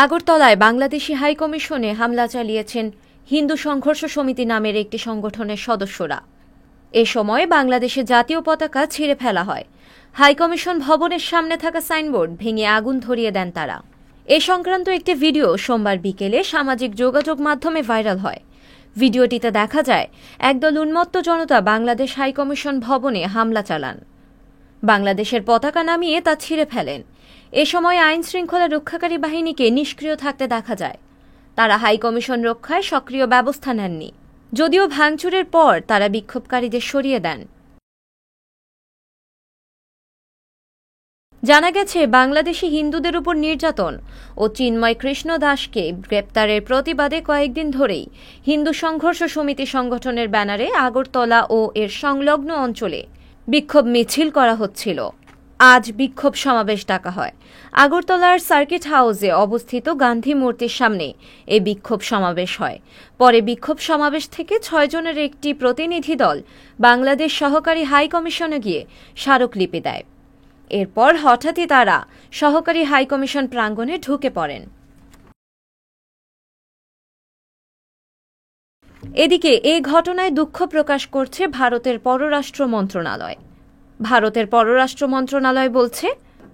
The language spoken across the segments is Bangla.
আগরতলায় বাংলাদেশি হাইকমিশনে হামলা চালিয়েছেন হিন্দু সংঘর্ষ সমিতি নামের একটি সংগঠনের সদস্যরা। এ সময় বাংলাদেশের জাতীয় পতাকা ছিঁড়ে ফেলা হয়। হাইকমিশন ভবনের সামনে থাকা সাইনবোর্ড ভেঙে আগুন ধরিয়ে দেন তারা। এ সংক্রান্ত একটি ভিডিও সোমবার বিকেলে সামাজিক যোগাযোগ মাধ্যমে ভাইরাল হয়। ভিডিওটিতে দেখা যায় একদল উন্মত্ত জনতা বাংলাদেশ হাইকমিশন ভবনে হামলা চালান। বাংলাদেশের পতাকা নামিয়ে তা ছিঁড়ে ফেলেন। এ সময় আইন শৃঙ্খলা রক্ষাকারী বাহিনীকে নিষ্ক্রিয় থাকতে দেখা যায়। তারা হাইকমিশন রক্ষায় সক্রিয় ব্যবস্থা নেননি, যদিও ভাঙচুরের পর তারা বিক্ষোভকারীদের সরিয়ে দেন। জানা গেছে, বাংলাদেশি হিন্দুদের উপর নির্যাতন ও চিন্ময় কৃষ্ণ দাসকে গ্রেপ্তারের প্রতিবাদে কয়েকদিন ধরেই হিন্দু সংঘর্ষ সমিতি সংগঠনের ব্যানারে আগরতলা ও এর সংলগ্ন অঞ্চলে বিক্ষোভ মিছিল করা হচ্ছিল। আজ বিক্ষোভ সমাবেশ ডাকা হয়। আগরতলার সার্কিট হাউসে অবস্থিত গান্ধী মূর্তির সামনে এই বিক্ষোভ সমাবেশ হয়। পরে বিক্ষোভ সমাবেশ থেকে 6 জনের একটি প্রতিনিধি দল বাংলাদেশ সহকারী হাইকমিশনে গিয়ে স্মারকলিপি দেয়। এরপর হঠাৎই তারা সহকারী হাইকমিশন প্রাঙ্গণে ঢুকে পড়েন। এদিকে এ ঘটনায় দুঃখ প্রকাশ করছে ভারতের পররাষ্ট্র মন্ত্রণালয়। ভারতের পররাষ্ট্র মন্ত্রণালয় বলছে,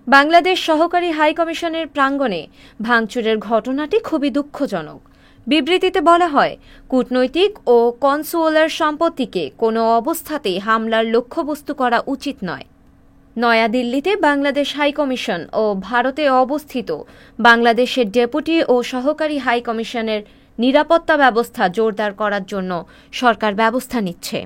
বাংলাদেশ সহকারী হাইকমিশনের প্রাঙ্গণে ভাঙচুরের ঘটনাটি খুবই দুঃখজনক। বিবৃতিতে বলা হয়, কূটনৈতিক ও কনসুলার সম্পত্তিকে কোনো অবস্থাতেই হামলার লক্ষ্যবস্তু করা উচিত নয়। নয়াদিল্লিতে বাংলাদেশ হাইকমিশন ও ভারতে অবস্থিত বাংলাদেশের ডেপুটি ও সহকারী হাইকমিশনের নিরাপত্তা ব্যবস্থা জোরদার করার জন্য সরকার ব্যবস্থা নিচ্ছে।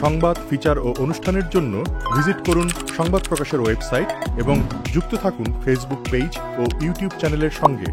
সংবাদ, ফিচার ও অনুষ্ঠানের জন্য ভিজিট করুন সংবাদ প্রকাশের ওয়েবসাইট এবং যুক্ত থাকুন ফেসবুক পেজ ও ইউটিউব চ্যানেলের সঙ্গে।